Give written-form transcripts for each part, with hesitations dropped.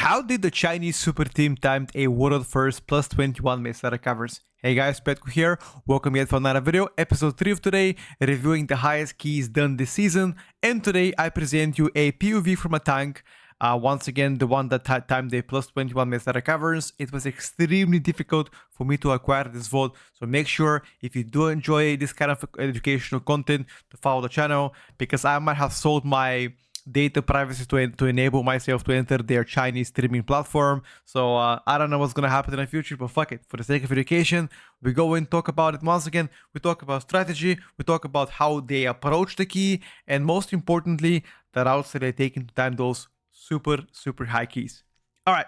How did the Chinese super team time a world first plus 21 Maisara Caverns? Hey guys, Petko here. Welcome yet for another video, episode 3 of today, reviewing the highest keys done this season. And today I present you a POV from a tank. Once again, the one that timed a plus 21 Maisara Caverns. It was extremely difficult for me to acquire this vault. So make sure if you do enjoy this kind of educational content to follow the channel, because I might have sold my data privacy to enable myself to enter their Chinese streaming platform. So I don't know what's gonna happen in the future, but fuck it. For the sake of education, we go and talk about it once again. We talk about strategy, we talk about how they approach the key, and most importantly, the routes that they take into time those super high keys. All right.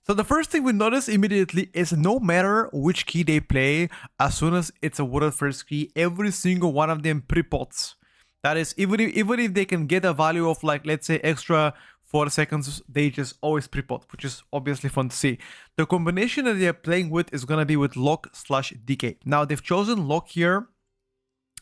So the first thing we notice immediately is no matter which key they play, as soon as it's a world first key, every single one of them pre-pots. That is, even if they can get a value of, like, let's say extra 4 seconds, they just always pre-pot, which is obviously fun to see. The combination that they're playing with is going to be with lock/DK. Now, they've chosen lock here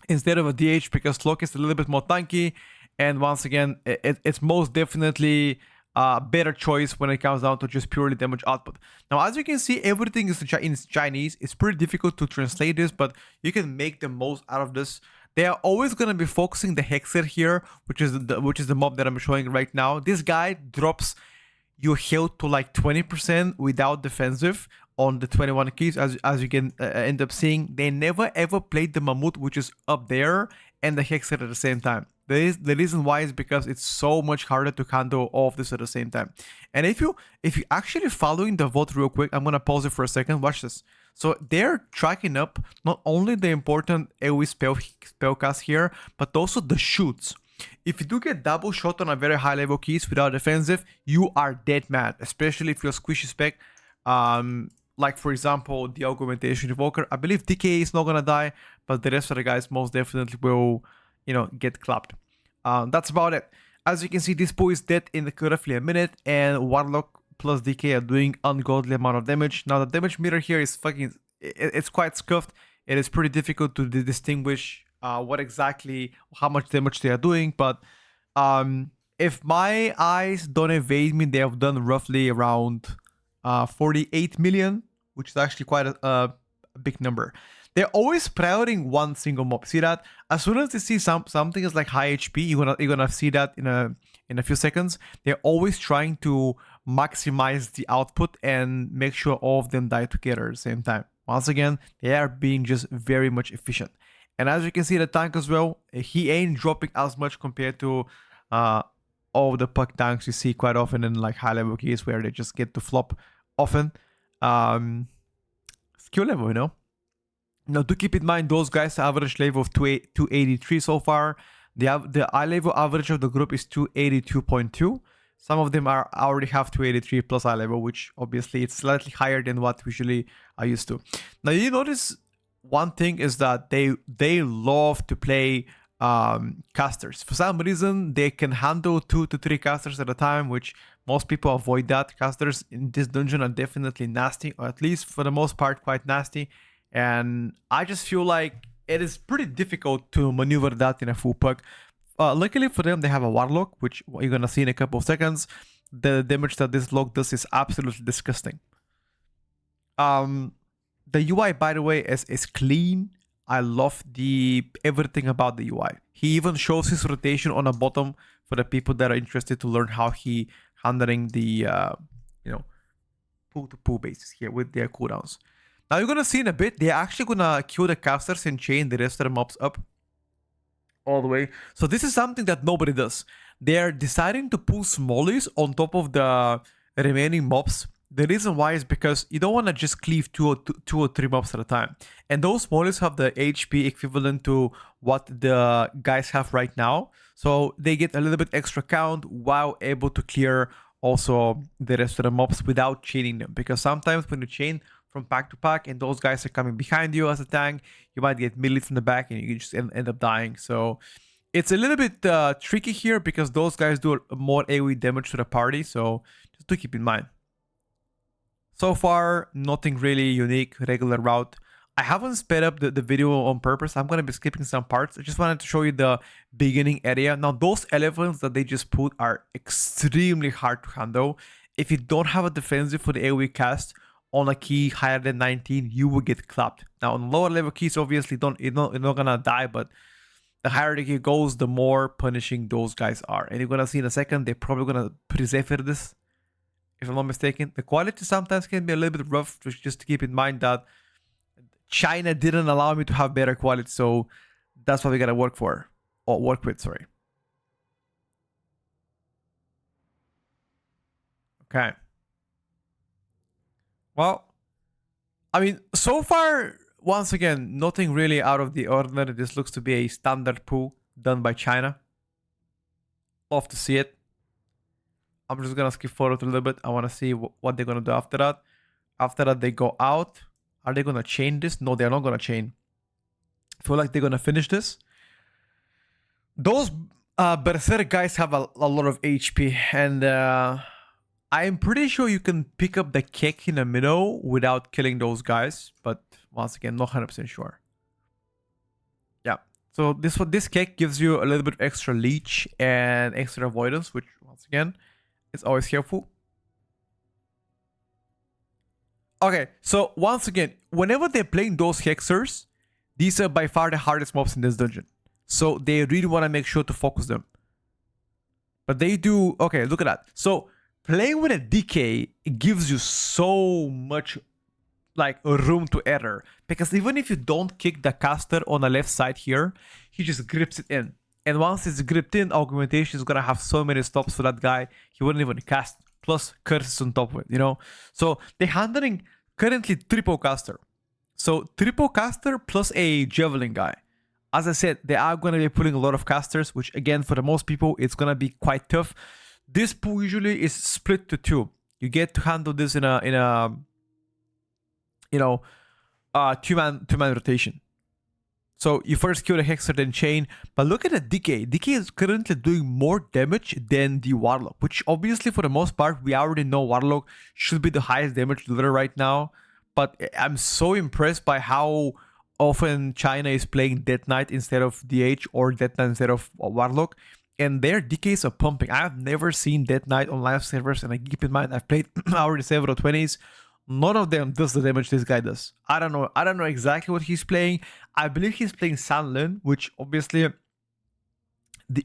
instead of a DH because lock is a little bit more tanky. And once again, it's most definitely a better choice when it comes down to just purely damage output. Now, as you can see, everything is in Chinese. It's pretty difficult to translate this, but you can make the most out of this. They are always going to be focusing the Hexer here, which is the mob that I'm showing right now. This guy drops your health to like 20% without defensive on the 21 keys, as you can end up seeing. They never ever played the Mammoth, which is up there, and the Hexer at the same time. The reason why is because it's so much harder to handle all of this at the same time. And if you actually following the vote real quick, I'm gonna pause it for a second. Watch this. So they're tracking up not only the important AoE spellcast here, but also the shoots. If you do get double shot on a very high level keys without defensive, you are dead mad, especially if you're squishy spec. Like for example, the Augmentation Evoker. I believe DK is not gonna die, but the rest of the guys most definitely will, you know, get clapped. That's about it. As you can see, this boy is dead in roughly a minute, and Warlock plus DK are doing ungodly amount of damage. Now the damage meter here is it's quite scuffed. It is pretty difficult to distinguish how much damage they are doing, but if my eyes don't evade me, they have done roughly around 48 million, which is actually quite a big number. They're always prioritizing one single mob. See that? As soon as they see something is like high HP, you're gonna see that in a few seconds. They're always trying to maximize the output and make sure all of them die together at the same time. Once again, they are being just very much efficient. And as you can see, the tank as well, he ain't dropping as much compared to all the puck tanks you see quite often in like high level keys where they just get to flop often. Skill level, you know. Now, to keep in mind, those guys average level of 283 so far. The eye level average of the group is 282.2. Some of them already have 283 plus eye level, which obviously it's slightly higher than what usually I used to. Now, you notice one thing is that they love to play casters. For some reason, they can handle 2 to 3 casters at a time, which most people avoid that. Casters in this dungeon are definitely nasty, or at least for the most part quite nasty. And I just feel like it is pretty difficult to maneuver that in a full puck. Luckily for them, they have a Warlock, which you're gonna see in a couple of seconds. The damage that this lock does is absolutely disgusting. The UI, by the way, is clean. I love everything about the UI. He even shows his rotation on the bottom for the people that are interested to learn how he handling the pull-to-pull basis here with their cooldowns. Now you're gonna see in a bit, they're actually gonna kill the casters and chain the rest of the mobs up all the way. So this is something that nobody does. They're deciding to pull smallies on top of the remaining mobs. The reason why is because you don't want to just cleave two or three mobs at a time. And those smallies have the HP equivalent to what the guys have right now. So they get a little bit extra count while able to clear also the rest of the mobs without chaining them. Because sometimes when you chain from pack to pack and those guys are coming behind you as a tank, you might get millies in the back and you just end up dying. So it's a little bit tricky here because those guys do more AoE damage to the party, so just to keep in mind. So far, nothing really unique, regular route. I haven't sped up the video on purpose. I'm going to be skipping some parts. I just wanted to show you the beginning area. Now, those elephants that they just put are extremely hard to handle. if you don't have a defensive for the AoE cast on a key higher than 19, you will get clapped. Now on lower level keys, obviously you're not gonna die, but the higher the key goes, the more punishing those guys are. And you're gonna see in a second, they're probably gonna preserve this, if I'm not mistaken. The quality sometimes can be a little bit rough, just to keep in mind that China didn't allow me to have better quality, so that's what we gotta work for, or work with, sorry. Okay. Well, I mean, so far, once again, nothing really out of the ordinary. This looks to be a standard pool done by China. Love to see it. I'm just gonna skip forward a little bit. I want to see what they're gonna do after that. After that, they go out. Are they gonna chain this? No, they're not gonna chain. I feel like they're gonna finish this. Those Berserk guys have a lot of HP, and I'm pretty sure you can pick up the kick in the middle without killing those guys, but once again, not 100% sure. Yeah, so this kick gives you a little bit extra leech and extra avoidance, which once again is always helpful. Okay, so once again, whenever they're playing those hexers, these are by far the hardest mobs in this dungeon. So they really want to make sure to focus them. But they do, okay, look at that. So playing with a DK, it gives you so much like room to error. Because even if you don't kick the caster on the left side here, he just grips it in. And once it's gripped in, augmentation is gonna have so many stops for that guy, he wouldn't even cast. Plus curses on top of it, you know? So they're handling currently triple caster. So triple caster plus a javelin guy. As I said, they are gonna be pulling a lot of casters, which again, for the most people, it's gonna be quite tough. This pool usually is split to two. You get to handle this in a you know, two-man rotation. So you first kill the Hexer, then Chain. But look at the DK. DK is currently doing more damage than the Warlock, which obviously for the most part, we already know Warlock should be the highest damage dealer right now. But I'm so impressed by how often China is playing Death Knight instead of DH or Death Knight instead of Warlock. And their DKs are pumping. I have never seen Death Knight on live servers, and I keep in mind I've played already several 20s. None of them does the damage this guy does. I don't know exactly what he's playing. I believe he's playing Sanlin, which obviously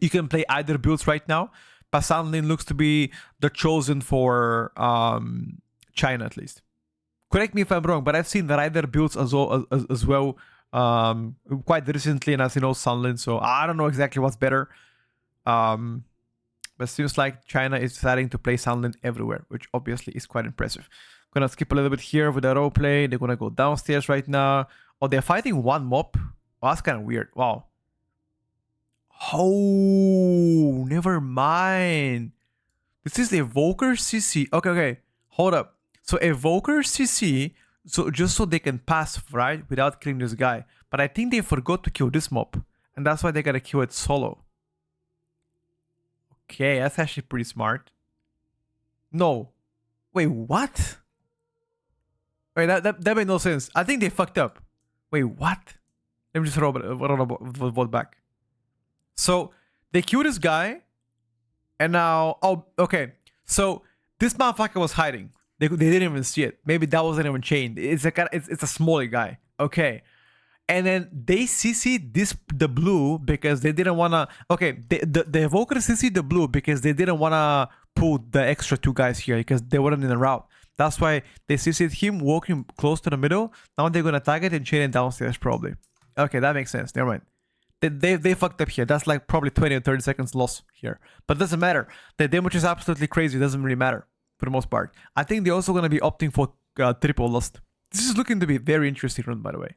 you can play either builds right now. But Sanlin looks to be the chosen for China at least. Correct me if I'm wrong, but I've seen the Rider builds as well quite recently, and as you know, Sanlin. So I don't know exactly what's better. But it seems like China is deciding to play Sanlin everywhere, which obviously is quite impressive. Gonna skip a little bit here with the role play. They're gonna go downstairs right now. Oh, they're fighting one mob. Oh, that's kind of weird. Wow. Oh, never mind. This is Evoker CC. Okay. Hold up. So Evoker CC, so just so they can pass, right? Without killing this guy. But I think they forgot to kill this mob. And that's why they gotta kill it solo. Okay, that's actually pretty smart. No. Wait, what? Wait, that made no sense. I think they fucked up. Wait, what? Let me just roll vote back. So they killed this guy, and now, oh, okay. So this motherfucker was hiding. They didn't even see it. Maybe that wasn't even chained. It's a smaller guy. Okay, and then they CC'd the blue because they didn't wanna. Okay, the evoker CC'd the blue because they didn't wanna pull the extra two guys here because they weren't in the route. That's why they CC'd him, walk him close to the middle. Now they're gonna target and chain it downstairs probably. Okay, that makes sense. Never mind. They fucked up here. That's like probably 20 or 30 seconds loss here. But it doesn't matter. The damage is absolutely crazy. It doesn't really matter for the most part. I think they're also gonna be opting for triple lust. This is looking to be a very interesting run, by the way.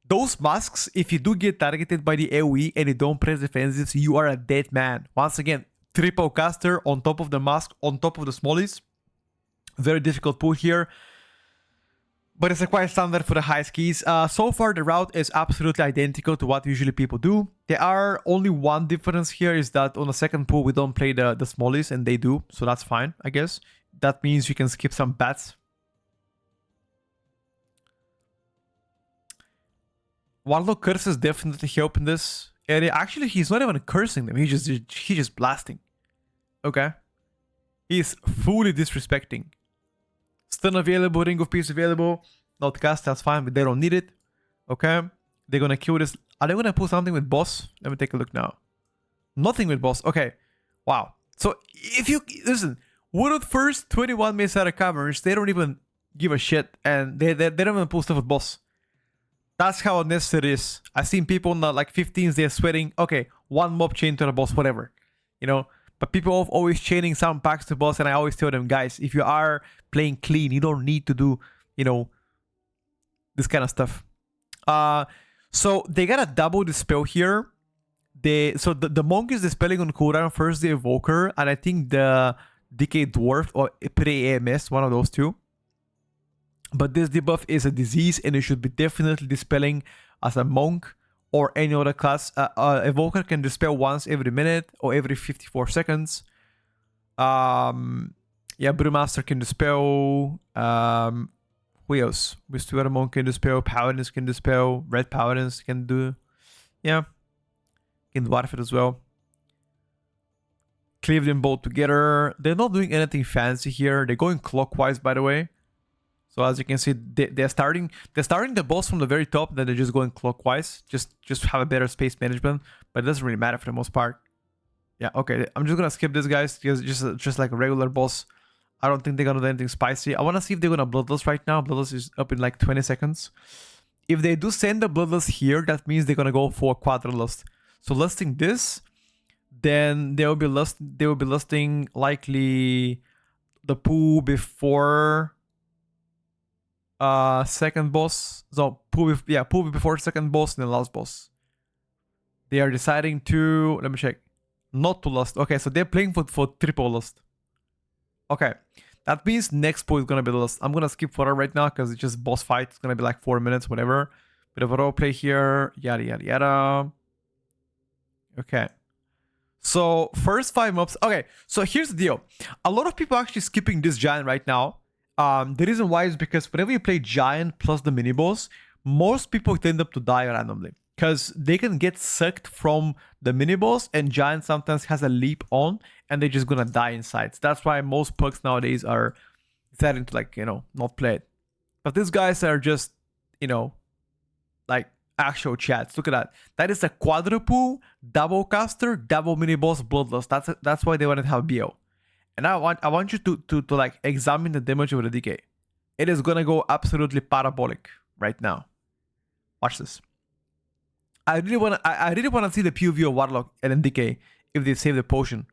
Those masks, if you do get targeted by the AoE and you don't press defensives, you are a dead man. Once again, triple caster on top of the mask, on top of the smallies. Very difficult pull here, but it's a quite standard for the high skis. So far, the route is absolutely identical to what usually people do. There are only one difference here is that on the second pull, we don't play the smallies, and they do, so that's fine, I guess. That means you can skip some bats. Warlock curses definitely help in this area. Actually, he's not even cursing them. He's just blasting. Okay. He's fully disrespecting. Stun available, Ring of Peace available. Not cast, that's fine, but they don't need it. Okay. They're gonna kill this. Are they gonna put something with boss? Let me take a look now. Nothing with boss. Okay. Wow. So if you listen, World First 21 Maisara Caverns, they don't even give a shit, and they don't even pull stuff with boss. That's how unnecessary it is. I've seen people in the like 15s, they're sweating. Okay, one mob chain to the boss, whatever. You know, but people always chaining some packs to boss, and I always tell them, guys, if you are playing clean, you don't need to do, you know, this kind of stuff. So they gotta double the spell here. So the monk is dispelling on cooldown first the evoker, and I think the decay dwarf or pre-AMS, one of those two. But this debuff is a disease, and it should be definitely dispelling as a monk or any other class. Evoker can dispel once every minute or every 54 seconds. Yeah, Brewmaster can dispel. Who else? Mr. Monk can dispel. Paladins can dispel. Red Paladins can do. Yeah. Can dwarf it as well. Cleave them both together. They're not doing anything fancy here. They're going clockwise, by the way. So as you can see, they're starting the boss from the very top, then they're just going clockwise. Just have a better space management, but it doesn't really matter for the most part. Yeah, okay. I'm just gonna skip this, guys, because just like a regular boss. I don't think they're gonna do anything spicy. I wanna see if they're gonna Bloodlust right now. Bloodlust is up in like 20 seconds. If they do send the Bloodlust here, that means they're gonna go for Quadrlust. So lusting this, then they will be lusting likely the pool before second boss. So pool before second boss and then last boss. They are deciding to, let me check, not to lust. Okay, so they're playing for triple lust. Okay, that means next pool is gonna be the lust. I'm gonna skip forward right now because it's just boss fight. It's gonna be like 4 minutes, whatever. Bit of a role play here, yada yada yada. Okay. So first 5 mobs. Okay, so here's the deal. A lot of people are actually skipping this giant right now. The reason why is because whenever you play giant plus the mini boss, most people tend up to die randomly because they can get sucked from the mini boss, and giant sometimes has a leap on and they're just gonna die inside. So that's why most pucks nowadays are deciding to, like, you know, not play it. But these guys are just, you know, like actual chats. Look at that. That is a quadruple, double caster, double mini boss, bloodlust. That's why they wanted to have BO. And I want you to like examine the damage of the decay. It is gonna go absolutely parabolic right now. Watch this. I really wanna see the POV of Warlock and then decay if they save the potion.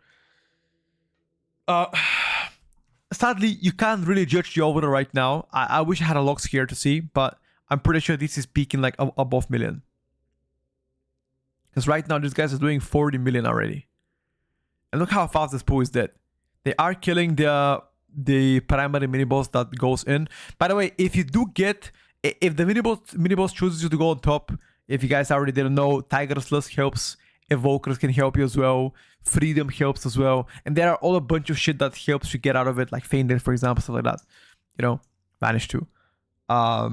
Sadly, you can't really judge the overall right now. I wish I had a logs here to see, but I'm pretty sure this is peaking like above million. Because right now, these guys are doing 40 million already. And look how fast this pool is dead. They are killing the primary mini boss that goes in. By the way, if you do get, if the mini boss chooses you to go on top, if you guys already didn't know, Tiger's Lust helps. Evokers can help you as well. Freedom helps as well. And there are all a bunch of shit that helps you get out of it, like Feinded, for example, stuff like that. You know, Vanish too. Yeah.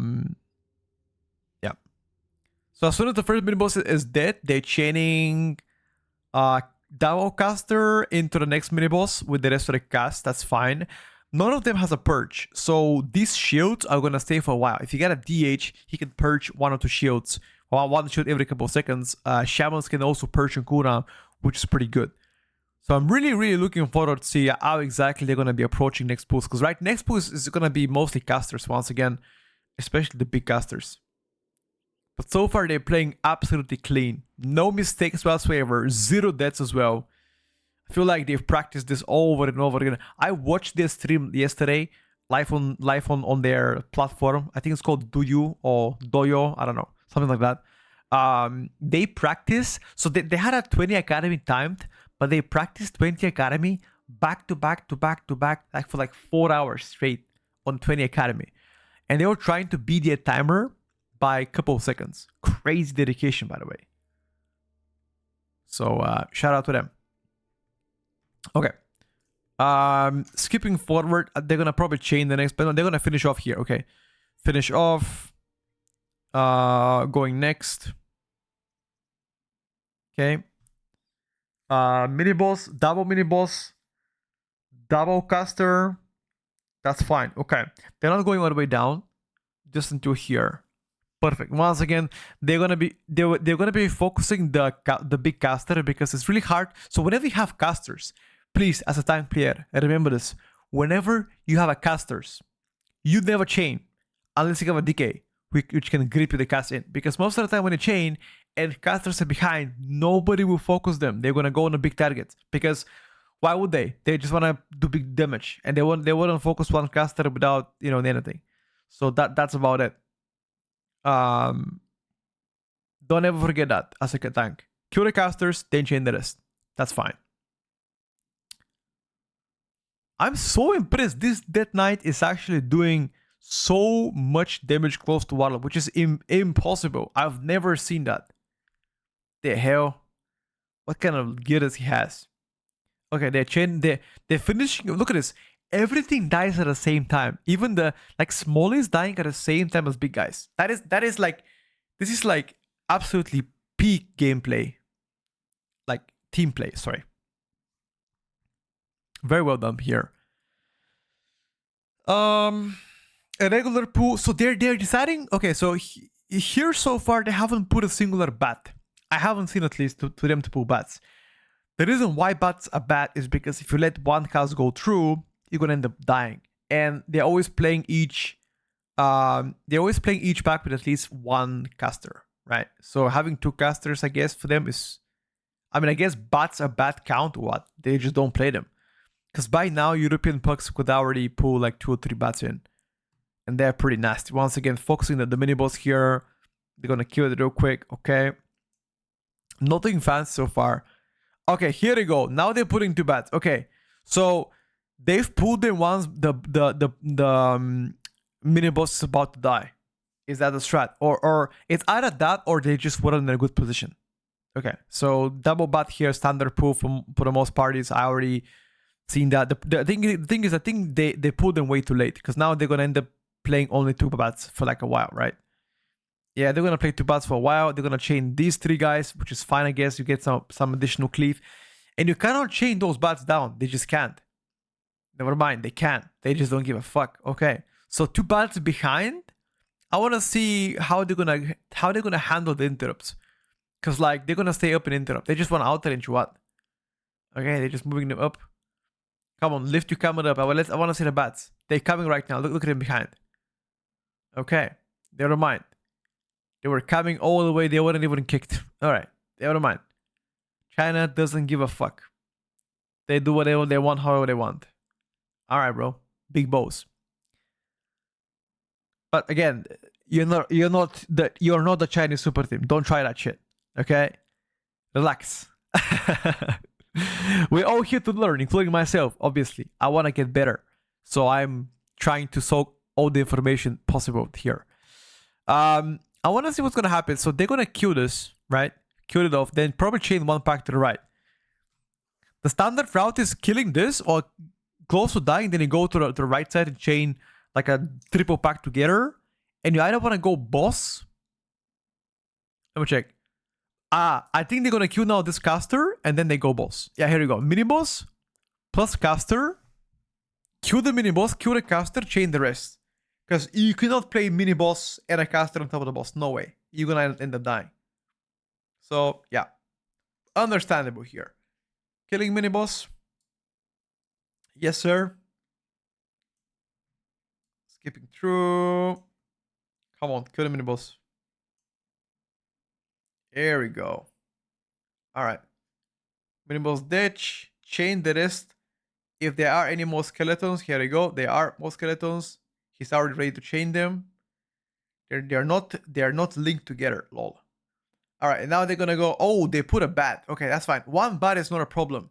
So as soon as the first mini boss is dead, they're chaining double caster into the next mini boss with the rest of the cast. That's fine. None of them has a purge, so these shields are gonna stay for a while. If you get a DH, he can purge 1 or 2 shields. One shield every couple of seconds. Shamans can also purge on cooldown, which is pretty good. So I'm really looking forward to see how exactly they're gonna be approaching next pools. Because next pool is gonna be mostly casters once again, especially the big casters. But so far they're playing absolutely clean. No mistakes whatsoever. 0 deaths as well. I feel like they've practiced this over and over again. I watched their stream yesterday, live on their platform. I think it's called Doyo or Doyo. I don't know, something like that. They practice. So they had a 20 academy timed, but they practiced 20 academy back to back, like for like 4 hours straight on 20 academy, and they were trying to beat their timer by a couple of seconds. Crazy dedication, by the way. So shout out to them. Okay. Skipping forward, they're gonna probably chain the next, but they're gonna finish off here. Okay. Finish off. Going next. Okay. Mini boss, double double caster. That's fine. Okay. They're not going all the way down. Just until here. Perfect. Once again, they're gonna be focusing the big caster because it's really hard. So whenever you have casters, please, as a tank player, remember this. Whenever you have a casters, you never chain unless you have a decay, which can grip you the cast in. Because most of the time when you chain and casters are behind, nobody will focus them. They're gonna go on a big target. Because why would they? They just wanna do big damage, and they wouldn't focus one caster without anything. So that's about it. Don't ever forget that as a tank. Kill the casters, then chain the rest. That's fine. I'm so impressed. This Death Knight is actually doing so much damage close to Warlock, which is impossible. I've never seen that. The hell? What kind of gear does he has? Okay, they're finishing. Look at this. Everything dies at the same time. Even the smallest dying at the same time as big guys. That is like, this is like absolutely peak gameplay. Like team play, sorry. Very well done here. A regular pool. So they're deciding. Okay, so here so far they haven't put a singular bat. I haven't seen at least to them to pull bats. The reason why bats are bad is because if you let one cast go through, you're gonna end up dying. And they're always playing each pack with at least one caster, right? So having two casters, I guess, for them is, I guess bats are bad count or what? They just don't play them. Because by now, European pucks could already pull like 2 or 3 bats in. And they're pretty nasty. Once again, focusing on the mini boss here. They're gonna kill it real quick, okay? Nothing fancy so far. Okay, here we go. Now they're putting 2 bats. Okay, so they've pulled them once the mini boss is about to die. Is that the strat? Or it's either that or they just weren't in a good position. Okay, so double bat here, standard pull for the most parties. I already seen that. The thing is, I think they pulled them way too late because now they're gonna end up playing only 2 bats for like a while, right? Yeah, they're gonna play 2 bats for a while. They're gonna chain these 3 guys, which is fine, I guess. You get some additional cleave, and you cannot chain those bats down. They just can't. Never mind, they can. They just don't give a fuck. Okay, so 2 bats behind. I want to see how they're gonna handle the interrupts, cause like they're gonna stay up and interrupt. They just want to out-range what? Okay, they're just moving them up. Come on, lift your camera up. I want to see the bats. They're coming right now. Look at them behind. Okay, never mind. They were coming all the way. They weren't even kicked. All right, never mind. China doesn't give a fuck. They do whatever they want, however they want. All right, bro. Big boss. But again, you're not the Chinese super team. Don't try that shit. Okay? Relax. We're all here to learn, including myself, obviously. I want to get better. So I'm trying to soak all the information possible here. I want to see what's going to happen. So they're going to kill this, right? Kill it off. Then probably chain 1 pack to the right. The standard route is killing this or close to dying. Then you go to the right side and chain like a triple pack together. And you either want to go boss. Let me check. I think they're going to kill now this caster. And then they go boss. Yeah, here we go. Mini boss plus caster. Kill the mini boss. Kill the caster. Chain the rest. Because you cannot play mini boss and a caster on top of the boss. No way. You're going to end up dying. So, yeah. Understandable here. Killing mini boss. Yes, sir. Skipping through. Come on, kill the mini boss. There we go. Alright. Mini boss ditch. Chain the rest. If there are any more skeletons, here we go. There are more skeletons. He's already ready to chain them. They're not linked together, lol. Alright, now they're gonna go. Oh, they put a bat. Okay, that's fine. 1 bat is not a problem.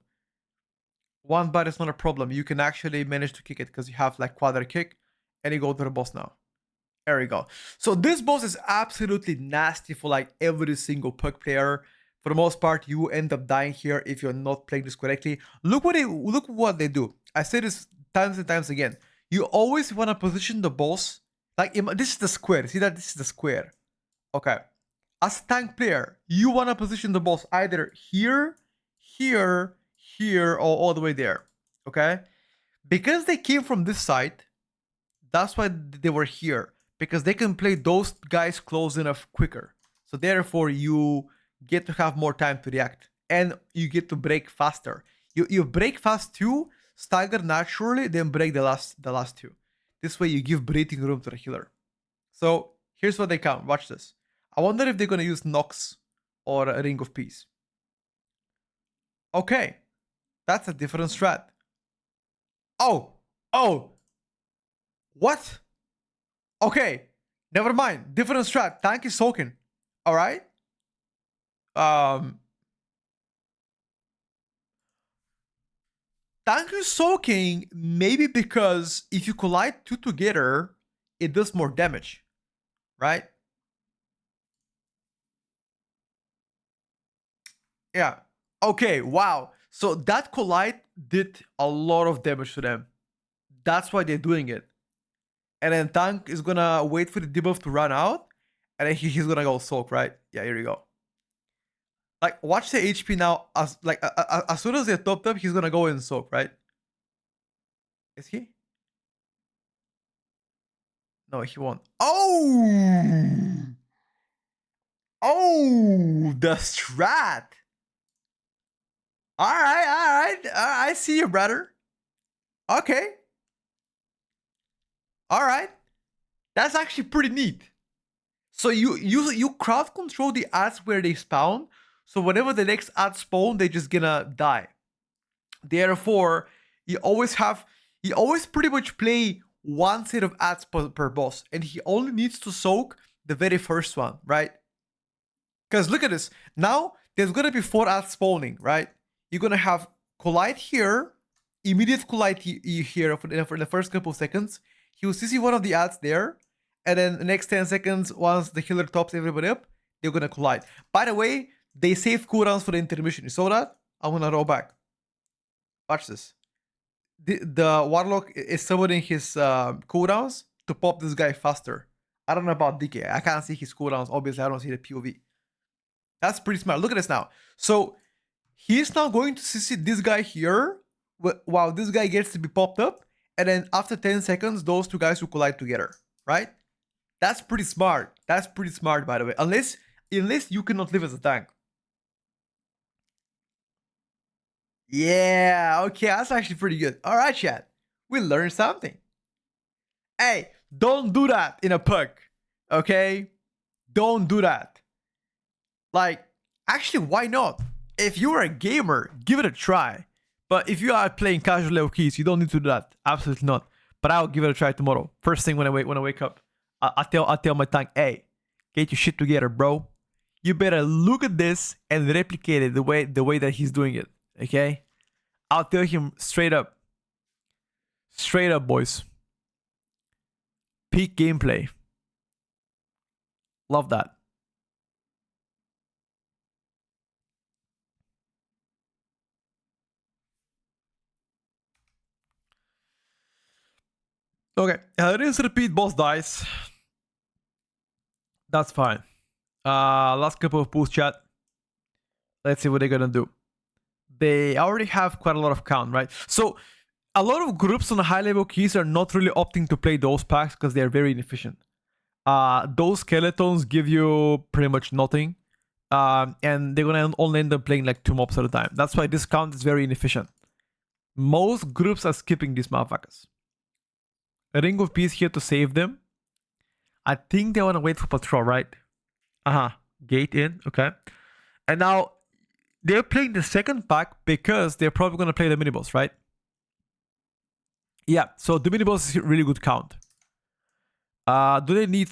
1 bat is not a problem. You can actually manage to kick it because you have like quadra kick. And you go to the boss now. There we go. So this boss is absolutely nasty for like every single puck player. For the most part, you end up dying here if you're not playing this correctly. Look what they do. I say this times and times again. You always want to position the boss. Like, this is the square. See that? This is the square. Okay. As a tank player, you want to position the boss either here, here, here, or all the way there. Okay? Because they came from this side, that's why they were here. Because they can play those guys close enough quicker. So therefore, you get to have more time to react. And you get to break faster. You break fast too, stagger naturally, then break the last two. This way you give breathing room to the healer. So here's what they count. Watch this. I wonder if they're gonna use Nox or a Ring of Peace. Okay. That's a different strat. Oh! What? Okay. Never mind. Different strat. Tank is soaking. Alright? Tank is soaking maybe because if you collide two together, it does more damage. Right? Yeah. Okay, wow. So that collide did a lot of damage to them. That's why they're doing it. And then Tank is gonna wait for the debuff to run out. And then he's gonna go soak, right? Yeah, here we go. Like, watch the HP now. As soon as they're topped up, he's gonna go and soak, right? Is he? No, he won't. Oh! Oh, the strat. All right. I see you, brother. Okay. All right. That's actually pretty neat. So you crowd control the ads where they spawn. So whenever the next ad spawn, they just gonna die. Therefore, you always pretty much play one set of ads per boss, and he only needs to soak the very first one, right? Because look at this. Now there's gonna be 4 ads spawning, right? You're gonna have collide here, immediate collide here for the first couple of seconds. He will CC one of the ads there, and then the next 10 seconds, once the healer tops everybody up, they're gonna collide. By the way, they save cooldowns for the intermission. You saw that? I'm gonna roll back. Watch this. The Warlock is summoning his cooldowns to pop this guy faster. I don't know about DK. I can't see his cooldowns. Obviously, I don't see the POV. That's pretty smart. Look at this now. So he's now going to CC this guy here while this guy gets to be popped up. And then after 10 seconds, those two guys will collide together, right? That's pretty smart. That's pretty smart, by the way. Unless you cannot live as a tank. Yeah, okay, that's actually pretty good. All right, chat. We learned something. Hey, don't do that in a puck, okay? Don't do that. Like, actually, why not? If you're a gamer, give it a try. But if you are playing casual level keys, you don't need to do that. Absolutely not. But I'll give it a try tomorrow. First thing when I wake up, I tell my tank, hey, get your shit together, bro. You better look at this and replicate it the way that he's doing it. Okay? I'll tell him straight up. Straight up, boys. Peak gameplay. Love that. Okay, rinse repeat boss dies. That's fine. Last couple of pulls, chat. Let's see what they're gonna do. They already have quite a lot of count, right? So a lot of groups on high level keys are not really opting to play those packs because they're very inefficient. Those skeletons give you pretty much nothing. And they're gonna only end up playing like 2 mobs at a time. That's why this count is very inefficient. Most groups are skipping these motherfuckers. A Ring of Peace here to save them. I think they want to wait for patrol, right? Gate in, okay. And now they're playing the second pack because they're probably going to play the mini boss, right? Yeah, so the mini boss is a really good count. Do they need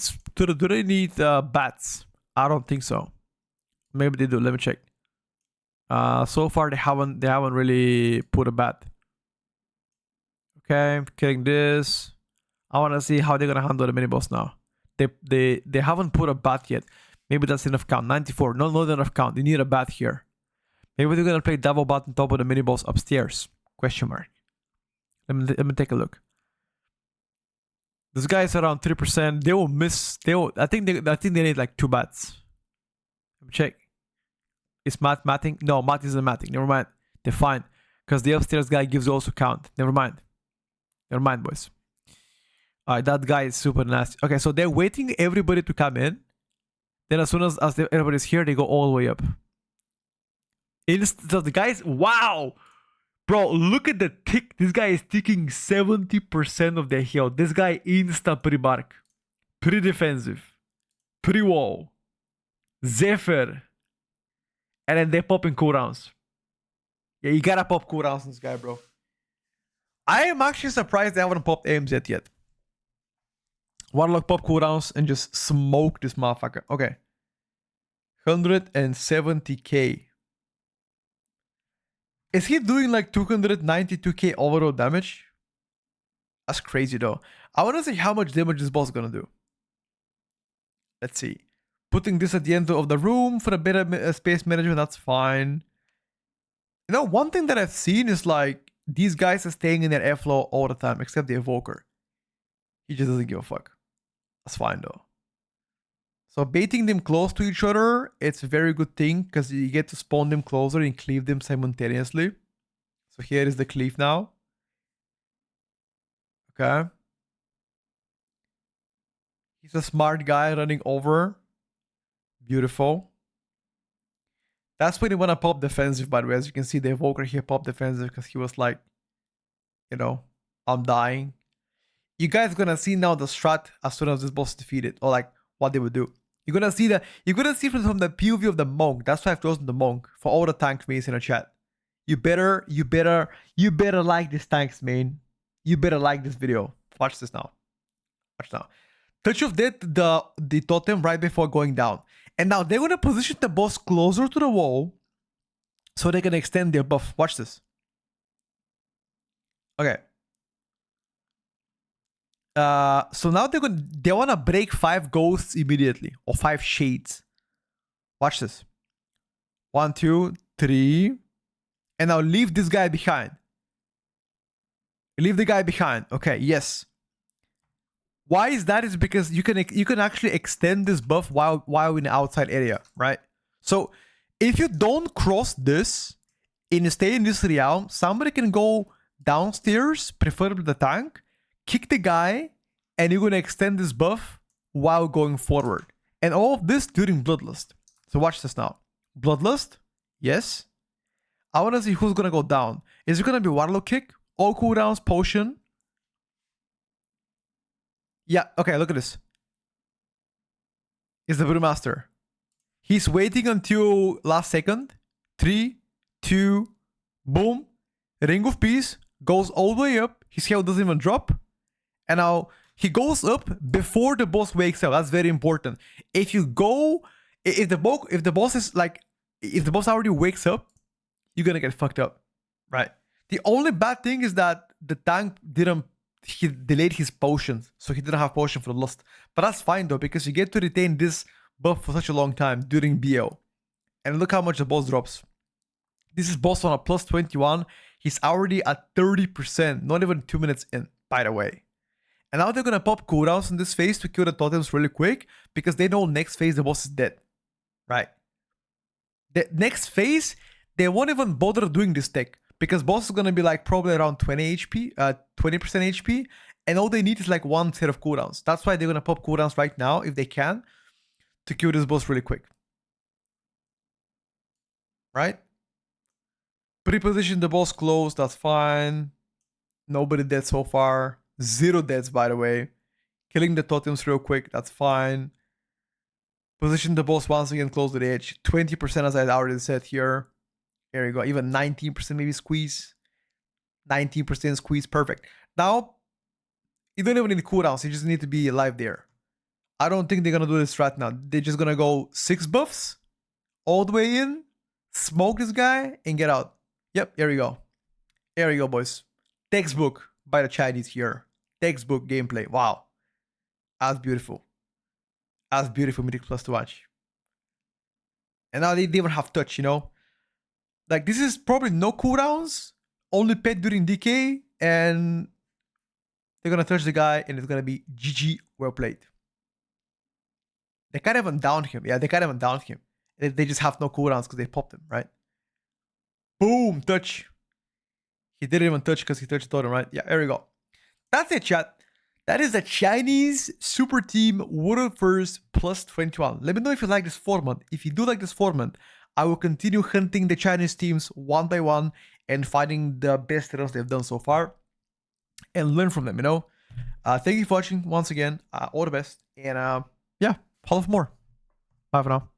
bats? I don't think so. Maybe they do. Let me check. So far they haven't really put a bat. Okay, killing this. I want to see how they're gonna handle the mini boss now. They haven't put a bat yet. Maybe that's enough count. 94. No, not enough count. They need a bat here. Maybe they're gonna play double bat on top of the mini boss upstairs. Question mark. Let me take a look. This guy is around 3%. They will miss. I think they need like 2 bats. Let me check. Is Matt matting? No, Matt isn't matting. Never mind. They're fine. Because the upstairs guy gives also count. Never mind. Never mind, boys. Alright, that guy is super nasty. Okay, so they're waiting everybody to come in. Then as soon as everybody's here, they go all the way up. So the guys, wow! Bro, look at the tick. This guy is ticking 70% of their health. This guy insta pre-bark. Pre-defensive. Pre-wall. Zephyr. And then they're popping cooldowns. Yeah, you gotta pop cooldowns on this guy, bro. I am actually surprised they haven't popped aims yet. Warlock pop cooldowns and just smoke this motherfucker. Okay. 170k. Is he doing like 292k overall damage? That's crazy though. I want to see how much damage this boss is gonna do. Let's see. Putting this at the end of the room for a better space management, that's fine. You know, one thing that I've seen is like these guys are staying in their airflow all the time, except the Evoker. He just doesn't give a fuck. That's fine though. So baiting them close to each other, it's a very good thing because you get to spawn them closer and cleave them simultaneously. So here is the cleave now. Okay. He's a smart guy running over. Beautiful. That's when you want to pop defensive, by the way. As you can see, the Evoker here popped defensive because he was like, you know, I'm dying. You guys gonna see now the strat as soon as this boss is defeated, or like what they would do. You're gonna see from the POV of the monk. That's why I've chosen the monk for all the tank mates in the chat. You better like this tanks, man. You better like this video. Watch this now. Watch now. Touch of Death, the totem right before going down. And now they're gonna position the boss closer to the wall so they can extend their buff. Watch this. Okay. So now they wanna break 5 ghosts immediately, or 5 shades. Watch this. 1, 2, 3, and now leave this guy behind. Leave the guy behind. Okay, yes. Why is that? Is because you can actually extend this buff while in the outside area, right? So if you don't cross this and you stay in this realm, somebody can go downstairs, preferably the tank, kick the guy, and you're gonna extend this buff while going forward. And all of this during Bloodlust. So watch this now. Bloodlust, yes. I wanna see who's gonna go down. Is it gonna be Warlock kick? All cooldowns, potion. Yeah, okay, look at this. It's the Brewmaster. He's waiting until last second. 3, 2, boom. Ring of Peace goes all the way up. His health doesn't even drop. And now he goes up before the boss wakes up. That's very important. If you go, if the boss already wakes up, you're gonna get fucked up, right? The only bad thing is that the tank he delayed his potions, so he didn't have potion for the lust. But that's fine though, because you get to retain this buff for such a long time during BO. And look how much the boss drops. This is boss on a plus 21. He's already at 30%, not even 2 minutes in, by the way. And now they're gonna pop cooldowns in this phase to kill the totems really quick, because they know next phase the boss is dead, right? The next phase, they won't even bother doing this tech, because boss is gonna be like probably around 20 HP, 20% HP, and all they need is like 1 set of cooldowns. That's why they're gonna pop cooldowns right now, if they can, to kill this boss really quick. Right? Pre-position the boss close, that's fine. Nobody dead so far. 0 deaths, by the way. Killing the totems real quick, that's fine. Position the boss once again close to the edge. 20% as I already said here. Here you go. Even 19% maybe squeeze. 19% squeeze. Perfect. Now, you don't even need cooldowns. You just need to be alive there. I don't think they're going to do this right now. They're just going to go 6 buffs. All the way in. Smoke this guy. And get out. Yep. Here we go. Here we go, boys. Textbook by the Chinese here. Textbook gameplay. Wow. That's beautiful. That's beautiful Mythic Plus to watch. And now they even have touch, you know? Like, this is probably no cooldowns, only pet during DK, and they're gonna touch the guy, and it's gonna be GG, well played. They can't even down him. Yeah, they can't even down him. They just have no cooldowns because they popped him, right? Boom, touch. He didn't even touch because he touched the totem, right? Yeah, there we go. That's it, chat. That is the Chinese Super Team World First plus 21. Let me know if you like this format. If you do like this format, I will continue hunting the Chinese teams one by one and finding the best runs they've done so far and learn from them, you know? Thank you for watching once again. All the best. And yeah, follow for more. Bye for now.